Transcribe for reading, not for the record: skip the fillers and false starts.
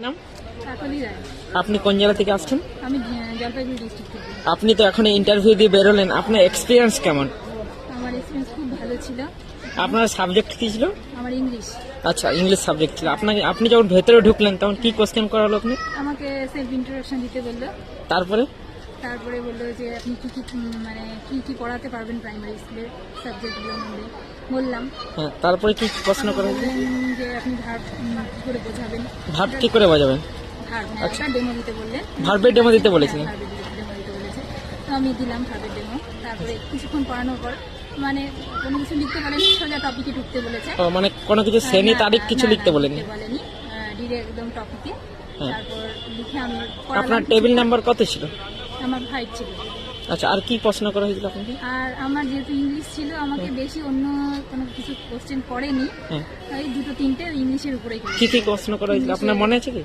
নাম? কাকলি রায়। আপনি কোন জেলা থেকে আসছেন? আমি জলপাইগুড়ি ডিস্ট্রিক্ট থেকে। আপনি তো এখন ইন্টারভিউ দিয়ে বেরোলেন, আপনার এক্সপিরিয়েন্স কেমন? আমার এক্সপিরিয়েন্স খুব ভালো ছিল। আপনার সাবজেক্ট কি ছিল? আমার ইংলিশ। আচ্ছা, ইংলিশ সাবজেক্ট ছিল। আপনি যখন ভেতরে ঢুকলেন তখন কি কোশ্চেন করা হলো আপনি? আমাকে সেলফ ইন্ট্রোডাকশন দিতে বললো। তারপরে বললো যে আপনি কি কি পড়াতে পারবেন প্রাইমারি স্কুলে সাবজেক্টগুলোর মধ্যে। বললাম। হ্যাঁ, তারপরে কি প্রশ্ন করা হলো? যে আপনি ভার্ব কি করে বোঝাবেন। ভার্ব কি করে বোঝাবেন? ভার্ব আচ্ছা। একটা ডেমো দিতে বললেন। ভার্বের ডেমো দিতে বলেছেন? হ্যাঁ, ভার্বের ডেমো দিতে বলেছে। তো আমি দিলাম ভার্বের ডেমো। তারপরে কিছুক্ষণ পড়ানোর পর কোনো কিছু লিখতে বলেনি, সোজা টপিকে ঢুকতে বলেছে। ও, মানে কোনো কিছু শ্রেণী তারিখ কিছু লিখতে বলেনি? বলেনি, ডিরেক্ট একদম টপিকে। হ্যাঁ। তারপর লিখে আমি আপনার টেবিল নাম্বার কত ছিল? আমার 5 ছিল। আচ্ছা, আর কি প্রশ্ন করা হয়েছিল আপনাকে? আর আমার যেহেতু ইংলিশ ছিল, আমাকে বেশি অন্য কোনো কিছু কোশ্চেন করেনি। হ্যাঁ। এই 2-3টে ইংলিশের উপরেই কি কি প্রশ্ন করা হয়েছিল আপনার মনে আছে কি?